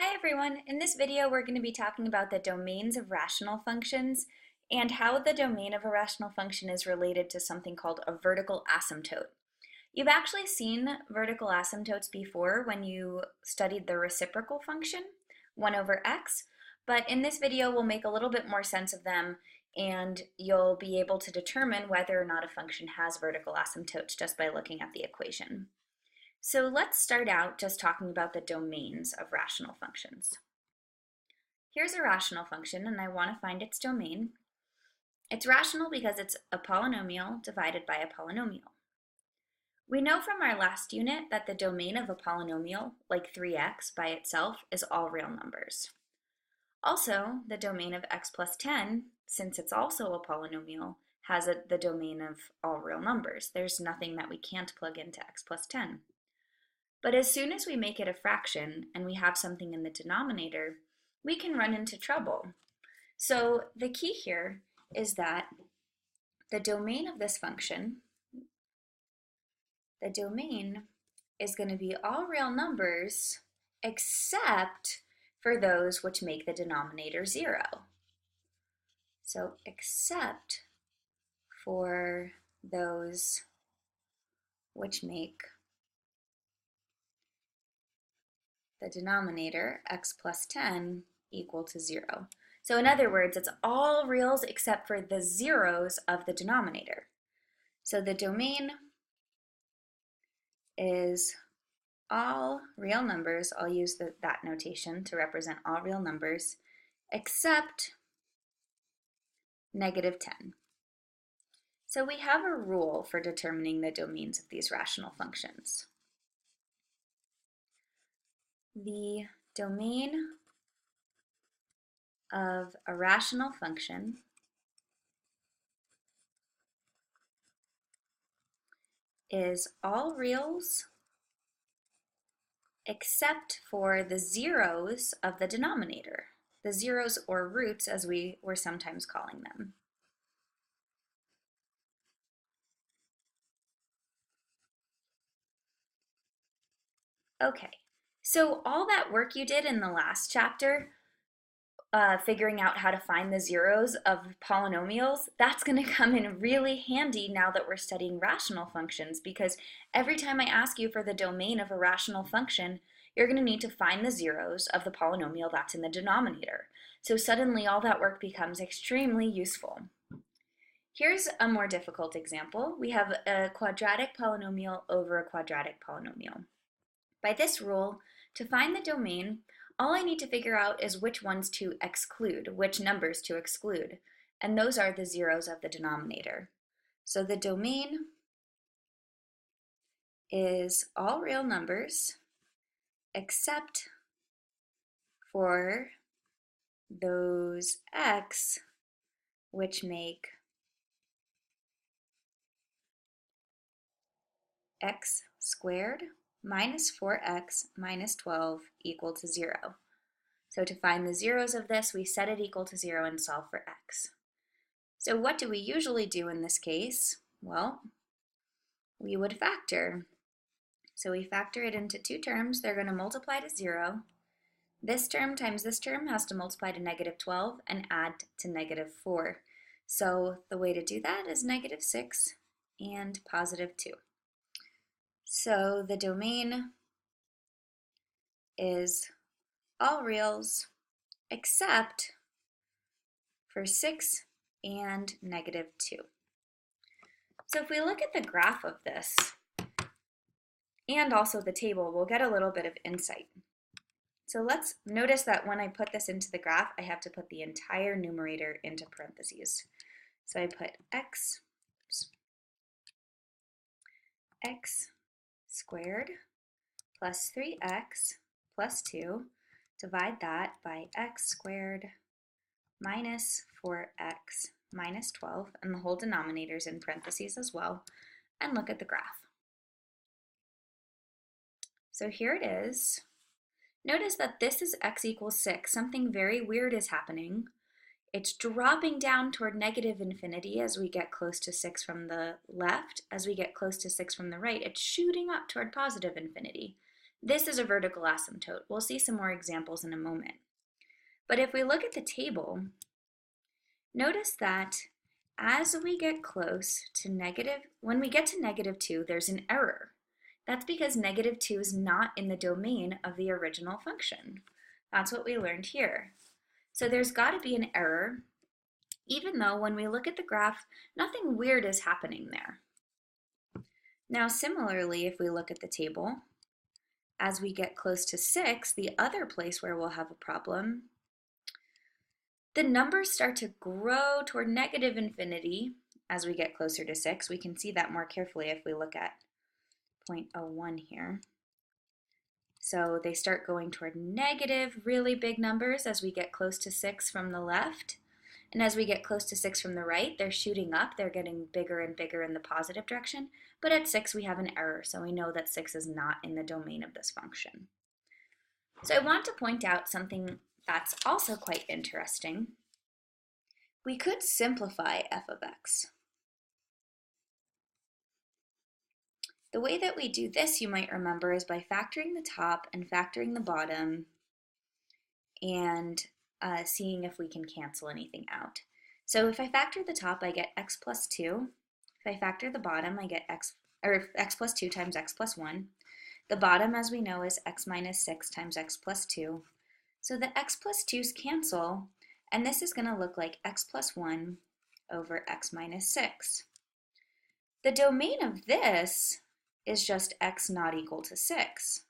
Hi everyone! In this video we're going to be talking about the domains of rational functions and how the domain of a rational function is related to something called a vertical asymptote. You've actually seen vertical asymptotes before when you studied the reciprocal function, 1 over x, but in this video we'll make a little bit more sense of them and you'll be able to determine whether or not a function has vertical asymptotes just by looking at the equation. So let's start out just talking about the domains of rational functions. Here's a rational function and I want to find its domain. It's rational because it's a polynomial divided by a polynomial. We know from our last unit that the domain of a polynomial, like 3x by itself, is all real numbers. Also, the domain of x plus 10, since it's also a polynomial, has the domain of all real numbers. There's nothing that we can't plug into x plus 10. But as soon as we make it a fraction and we have something in the denominator, we can run into trouble. So the key here is that the domain of this function, the domain is going to be all real numbers except for those which make the denominator 0. So except for those which make the denominator, x plus 10, equal to 0. So in other words, it's all reals except for the zeros of the denominator. So the domain is all real numbers. I'll use that notation to represent all real numbers, except negative 10. So we have a rule for determining the domains of these rational functions. The domain of a rational function is all reals except for the zeros of the denominator, the zeros or roots as we were sometimes calling them. Okay. So all that work you did in the last chapter, figuring out how to find the zeros of polynomials, that's going to come in really handy now that we're studying rational functions, because every time I ask you for the domain of a rational function, you're going to need to find the zeros of the polynomial that's in the denominator. So suddenly all that work becomes extremely useful. Here's a more difficult example. We have a quadratic polynomial over a quadratic polynomial. By this rule, to find the domain, all I need to figure out is which ones to exclude, which numbers to exclude, and those are the zeros of the denominator. So the domain is all real numbers except for those x which make x squared minus 4x minus 12 equal to 0. So to find the zeros of this, we set it equal to 0 and solve for x. So what do we usually do in this case? Well, we would factor. So we factor it into two terms. They're going to multiply to 0. This term times this term has to multiply to negative 12 and add to negative 4. So the way to do that is negative 6 and positive 2. So the domain is all reals except for 6 and negative 2. So if we look at the graph of this and also the table, we'll get a little bit of insight. So let's notice that when I put this into the graph, I have to put the entire numerator into parentheses. So I put x squared plus 3x plus 2, divide that by x squared minus 4x minus 12, and the whole denominator's in parentheses as well, and look at the graph. So here it is. Notice that this is x equals 6. Something very weird is happening. It's dropping down toward negative infinity as we get close to 6 from the left. As we get close to 6 from the right, it's shooting up toward positive infinity. This is a vertical asymptote. We'll see some more examples in a moment. But if we look at the table, notice that as we get close to when we get to -2, there's an error. That's because -2 is not in the domain of the original function. That's what we learned here. So there's got to be an error, even though when we look at the graph, nothing weird is happening there. Now, similarly, if we look at the table, as we get close to 6, the other place where we'll have a problem, the numbers start to grow toward -infinity as we get closer to 6. We can see that more carefully if we look at 0.01 here. So they start going toward negative, really big numbers as we get close to 6 from the left. And as we get close to 6 from the right, they're shooting up. They're getting bigger and bigger in the positive direction. But at 6, we have an error, so we know that 6 is not in the domain of this function. So I want to point out something that's also quite interesting. We could simplify f of x. The way that we do this, you might remember, is by factoring the top and factoring the bottom and seeing if we can cancel anything out. So if I factor the top, I get x plus 2. If I factor the bottom, I get x plus 2 times x plus 1. The bottom, as we know, is x minus 6 times x plus 2. So the x plus 2's cancel, and this is going to look like x plus 1 over x minus 6. The domain of this is just x not equal to 6.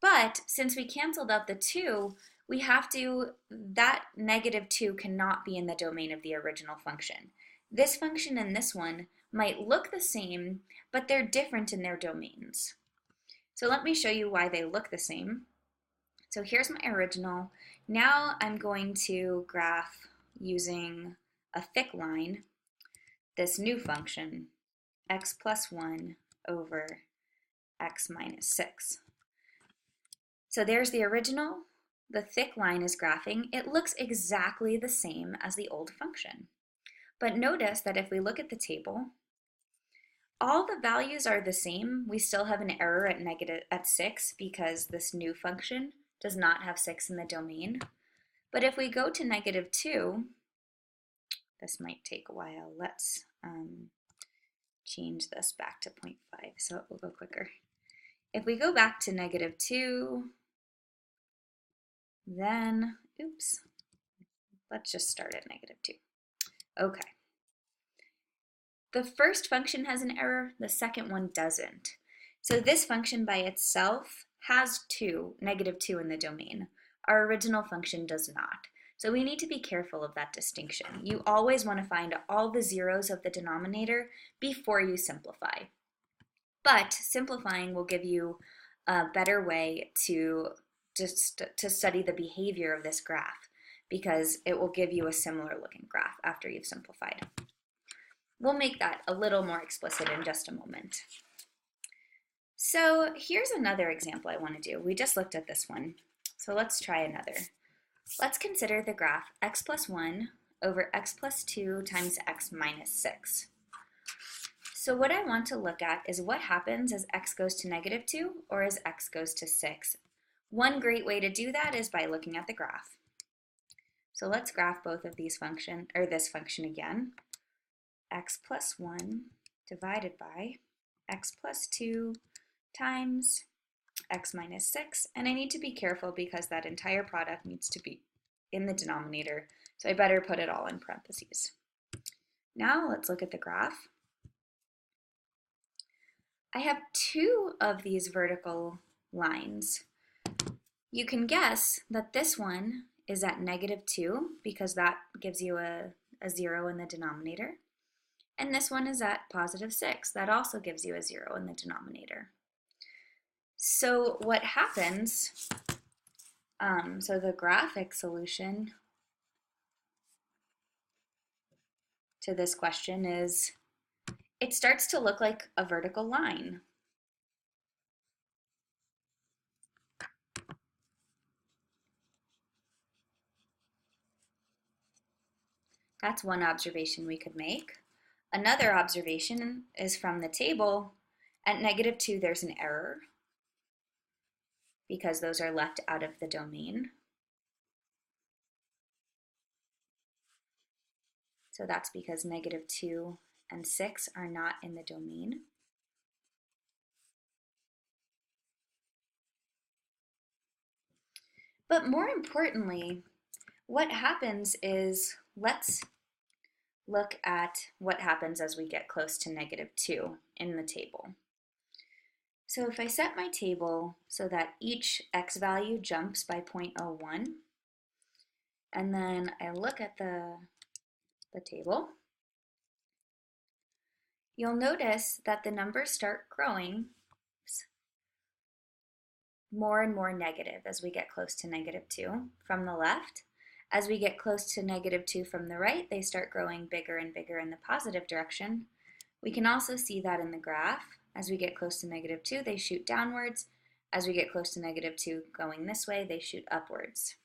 But since we canceled out the 2, we have to, that -2 cannot be in the domain of the original function. This function and this one might look the same, but they're different in their domains. So let me show you why they look the same. So here's my original. Now I'm going to graph using a thick line this new function, x plus 1 over x minus 6. So there's the original. The thick line is graphing. It looks exactly the same as the old function. But notice that if we look at the table, all the values are the same. We still have an error at 6 because this new function does not have 6 in the domain. But if we go to -2, this might take a while. Let's change this back to 0.5 so it will go quicker. If we go back to -2, then, oops, let's just start at -2. Okay. The first function has an error, the second one doesn't. So this function by itself has -2 in the domain. Our original function does not. So we need to be careful of that distinction. You always want to find all the zeros of the denominator before you simplify. But simplifying will give you a better way to study the behavior of this graph because it will give you a similar looking graph after you've simplified. We'll make that a little more explicit in just a moment. So here's another example I want to do. We just looked at this one, so let's try another. Let's consider the graph x plus 1 over x plus 2 times x minus 6. So what I want to look at is what happens as x goes to -2 or as x goes to 6. One great way to do that is by looking at the graph. So let's graph both of these this function again. X plus 1 divided by x plus 2 times x minus 6. And I need to be careful because that entire product needs to be in the denominator. So I better put it all in parentheses. Now let's look at the graph. I have two of these vertical lines. You can guess that this one is at -2 because that gives you a 0 in the denominator. And this one is at +6. That also gives you a 0 in the denominator. So what happens, so the graphic solution to this question is it starts to look like a vertical line. That's one observation we could make. Another observation is from the table. At -2, there's an error. because those are left out of the domain. So that's because -2 and 6 are not in the domain. But more importantly, what happens is, let's look at what happens as we get close to -2 in the table. So if I set my table so that each x value jumps by 0.01, and then I look at the table, you'll notice that the numbers start growing more and more negative as we get close to -2 from the left. As we get close to -2 from the right, they start growing bigger and bigger in the positive direction. We can also see that in the graph. As we get close to -2, they shoot downwards. As we get close to -2 going this way, they shoot upwards.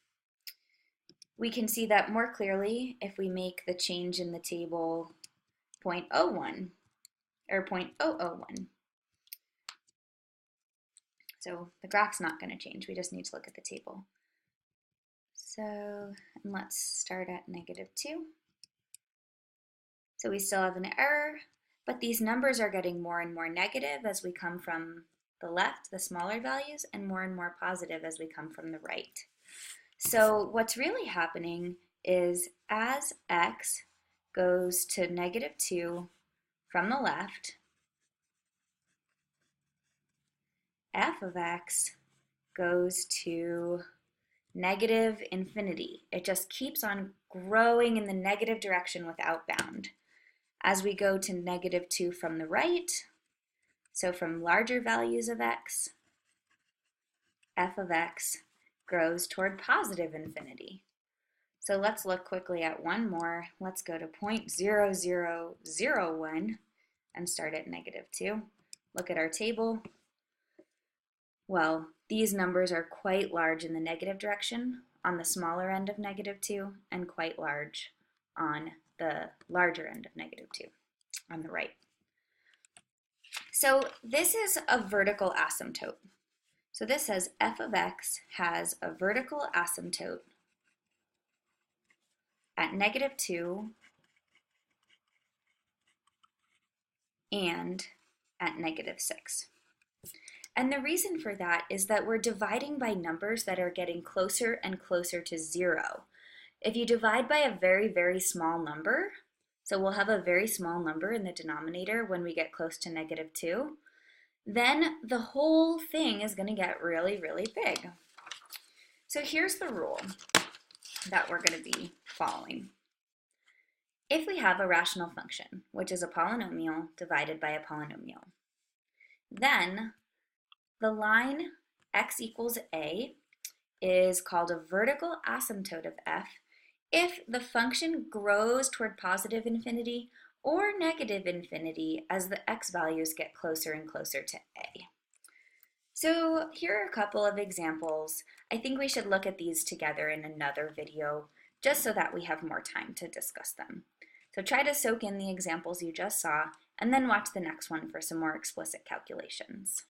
We can see that more clearly if we make the change in the table 0.01 or 0.001. So the graph's not going to change. We just need to look at the table. So let's start at -2. So we still have an error, but these numbers are getting more and more negative as we come from the left, the smaller values, and more positive as we come from the right. So what's really happening is as x goes to -2 from the left, f of x goes to -infinity. It just keeps on growing in the negative direction without bound. As we go to -2 from the right, so from larger values of x, f of x grows toward positive infinity. So let's look quickly at one more. Let's go to 0.0001 and start at -2. Look at our table. Well, these numbers are quite large in the negative direction on the smaller end of -2 and quite large on the larger end of -2 on the right. So this is a vertical asymptote. So this says f of x has a vertical asymptote at -2 and at -6. And the reason for that is that we're dividing by numbers that are getting closer and closer to 0. If you divide by a very, very small number, so we'll have a very small number in the denominator when we get close to -2, then the whole thing is going to get really, really big. So here's the rule that we're going to be following. If we have a rational function, which is a polynomial divided by a polynomial, then the line x equals a is called a vertical asymptote of f if the function grows toward positive infinity or negative infinity as the x values get closer and closer to a. So here are a couple of examples. I think we should look at these together in another video just so that we have more time to discuss them. So try to soak in the examples you just saw and then watch the next one for some more explicit calculations.